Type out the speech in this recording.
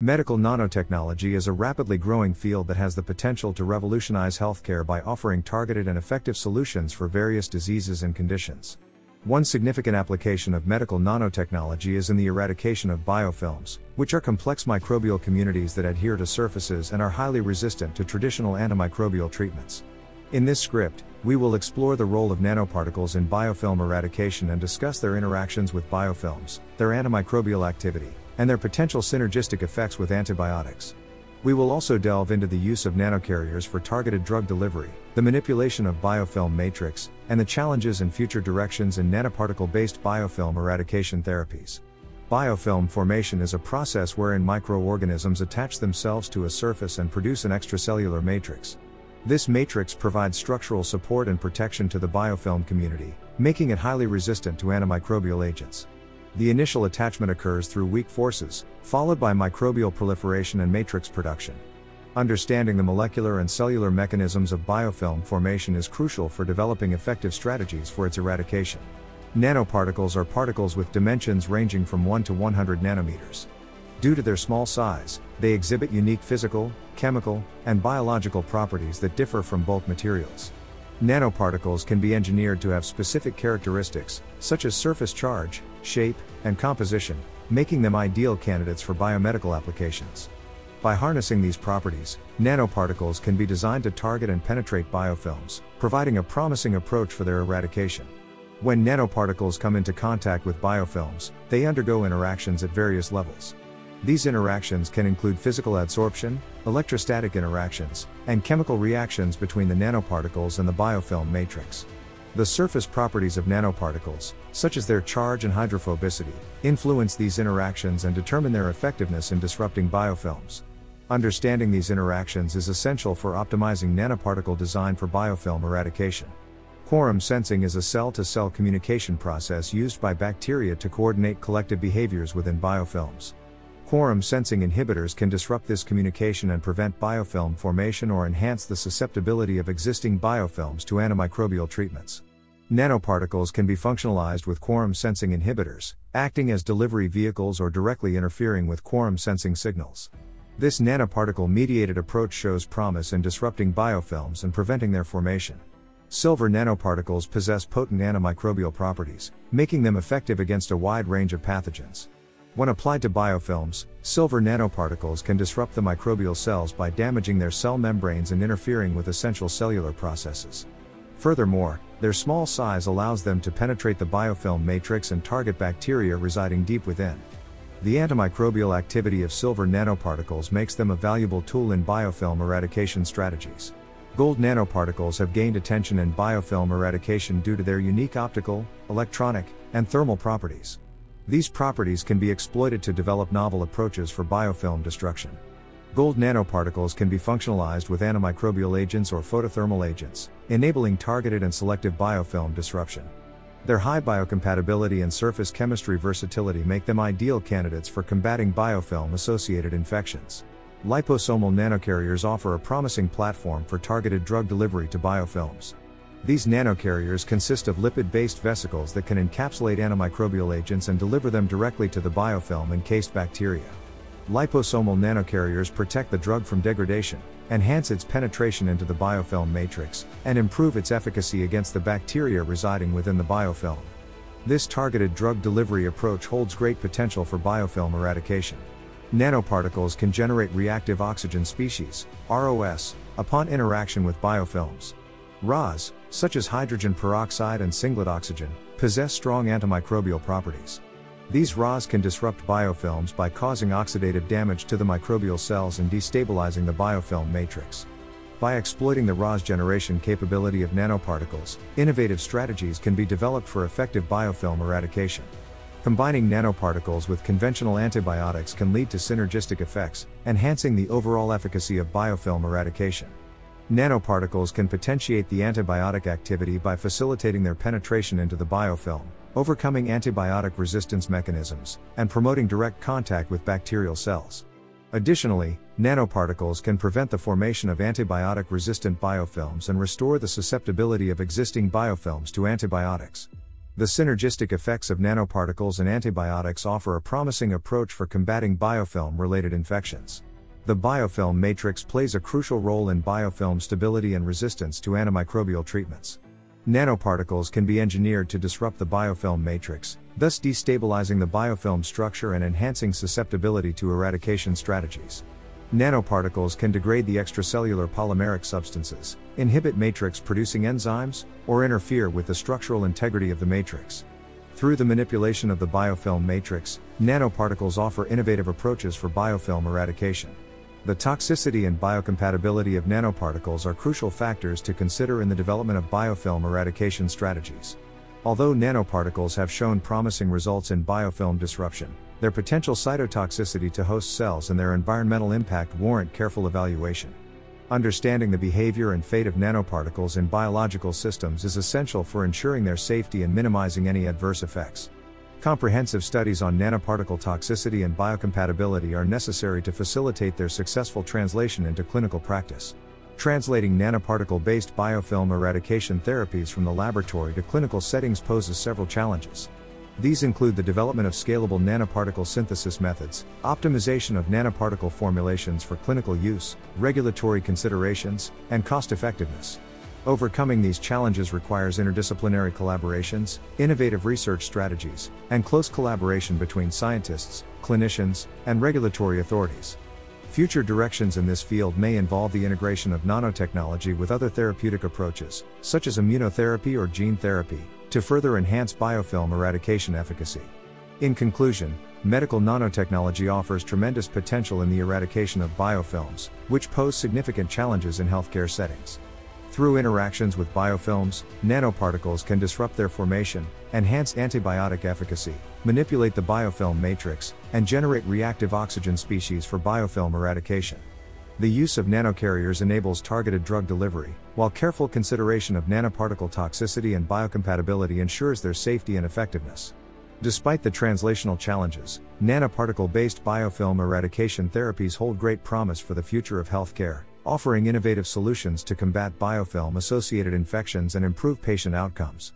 Medical nanotechnology is a rapidly growing field that has the potential to revolutionize healthcare by offering targeted and effective solutions for various diseases and conditions. One significant application of medical nanotechnology is in the eradication of biofilms, which are complex microbial communities that adhere to surfaces and are highly resistant to traditional antimicrobial treatments. In this script, we will explore the role of nanoparticles in biofilm eradication and discuss their interactions with biofilms, their antimicrobial activity, and their potential synergistic effects with antibiotics. We will also delve into the use of nanocarriers for targeted drug delivery, the manipulation of biofilm matrix, and the challenges and future directions in nanoparticle-based biofilm eradication therapies. Biofilm formation is a process wherein microorganisms attach themselves to a surface and produce an extracellular matrix. This matrix provides structural support and protection to the biofilm community, making it highly resistant to antimicrobial agents. The initial attachment occurs through weak forces, followed by microbial proliferation and matrix production. Understanding the molecular and cellular mechanisms of biofilm formation is crucial for developing effective strategies for its eradication. Nanoparticles are particles with dimensions ranging from 1 to 100 nanometers. Due to their small size, they exhibit unique physical, chemical, and biological properties that differ from bulk materials. Nanoparticles can be engineered to have specific characteristics, such as surface charge, shape, and composition, making them ideal candidates for biomedical applications. By harnessing these properties, nanoparticles can be designed to target and penetrate biofilms, providing a promising approach for their eradication. When nanoparticles come into contact with biofilms, they undergo interactions at various levels. These interactions can include physical adsorption, electrostatic interactions, and chemical reactions between the nanoparticles and the biofilm matrix. The surface properties of nanoparticles, such as their charge and hydrophobicity, influence these interactions and determine their effectiveness in disrupting biofilms. Understanding these interactions is essential for optimizing nanoparticle design for biofilm eradication. Quorum sensing is a cell-to-cell communication process used by bacteria to coordinate collective behaviors within biofilms. Quorum sensing inhibitors can disrupt this communication and prevent biofilm formation or enhance the susceptibility of existing biofilms to antimicrobial treatments. Nanoparticles can be functionalized with quorum sensing inhibitors, acting as delivery vehicles or directly interfering with quorum sensing signals. This nanoparticle-mediated approach shows promise in disrupting biofilms and preventing their formation. Silver nanoparticles possess potent antimicrobial properties, making them effective against a wide range of pathogens. When applied to biofilms, silver nanoparticles can disrupt the microbial cells by damaging their cell membranes and interfering with essential cellular processes. Furthermore, their small size allows them to penetrate the biofilm matrix and target bacteria residing deep within. The antimicrobial activity of silver nanoparticles makes them a valuable tool in biofilm eradication strategies. Gold nanoparticles have gained attention in biofilm eradication due to their unique optical, electronic, and thermal properties. These properties can be exploited to develop novel approaches for biofilm destruction. Gold nanoparticles can be functionalized with antimicrobial agents or photothermal agents, enabling targeted and selective biofilm disruption. Their high biocompatibility and surface chemistry versatility make them ideal candidates for combating biofilm-associated infections. Liposomal nanocarriers offer a promising platform for targeted drug delivery to biofilms. These nanocarriers consist of lipid-based vesicles that can encapsulate antimicrobial agents and deliver them directly to the biofilm-encased bacteria. Liposomal nanocarriers protect the drug from degradation, enhance its penetration into the biofilm matrix, and improve its efficacy against the bacteria residing within the biofilm. This targeted drug delivery approach holds great potential for biofilm eradication. Nanoparticles can generate reactive oxygen species, ROS, upon interaction with biofilms. ROS, such as hydrogen peroxide and singlet oxygen, possess strong antimicrobial properties. These ROS can disrupt biofilms by causing oxidative damage to the microbial cells and destabilizing the biofilm matrix. By exploiting the ROS generation capability of nanoparticles, innovative strategies can be developed for effective biofilm eradication. Combining nanoparticles with conventional antibiotics can lead to synergistic effects, enhancing the overall efficacy of biofilm eradication. Nanoparticles can potentiate the antibiotic activity by facilitating their penetration into the biofilm, overcoming antibiotic resistance mechanisms, and promoting direct contact with bacterial cells. Additionally, nanoparticles can prevent the formation of antibiotic-resistant biofilms and restore the susceptibility of existing biofilms to antibiotics. The synergistic effects of nanoparticles and antibiotics offer a promising approach for combating biofilm-related infections. The biofilm matrix plays a crucial role in biofilm stability and resistance to antimicrobial treatments. Nanoparticles can be engineered to disrupt the biofilm matrix, thus destabilizing the biofilm structure and enhancing susceptibility to eradication strategies. Nanoparticles can degrade the extracellular polymeric substances, inhibit matrix-producing enzymes, or interfere with the structural integrity of the matrix. Through the manipulation of the biofilm matrix, nanoparticles offer innovative approaches for biofilm eradication. The toxicity and biocompatibility of nanoparticles are crucial factors to consider in the development of biofilm eradication strategies. Although nanoparticles have shown promising results in biofilm disruption, their potential cytotoxicity to host cells and their environmental impact warrant careful evaluation. Understanding the behavior and fate of nanoparticles in biological systems is essential for ensuring their safety and minimizing any adverse effects. Comprehensive studies on nanoparticle toxicity and biocompatibility are necessary to facilitate their successful translation into clinical practice. Translating nanoparticle-based biofilm eradication therapies from the laboratory to clinical settings poses several challenges. These include the development of scalable nanoparticle synthesis methods, optimization of nanoparticle formulations for clinical use, regulatory considerations, and cost-effectiveness. Overcoming these challenges requires interdisciplinary collaborations, innovative research strategies, and close collaboration between scientists, clinicians, and regulatory authorities. Future directions in this field may involve the integration of nanotechnology with other therapeutic approaches, such as immunotherapy or gene therapy, to further enhance biofilm eradication efficacy. In conclusion, medical nanotechnology offers tremendous potential in the eradication of biofilms, which pose significant challenges in healthcare settings. Through interactions with biofilms, nanoparticles can disrupt their formation, enhance antibiotic efficacy, manipulate the biofilm matrix, and generate reactive oxygen species for biofilm eradication. The use of nanocarriers enables targeted drug delivery, while careful consideration of nanoparticle toxicity and biocompatibility ensures their safety and effectiveness. Despite the translational challenges, nanoparticle-based biofilm eradication therapies hold great promise for the future of healthcare, offering innovative solutions to combat biofilm-associated infections and improve patient outcomes.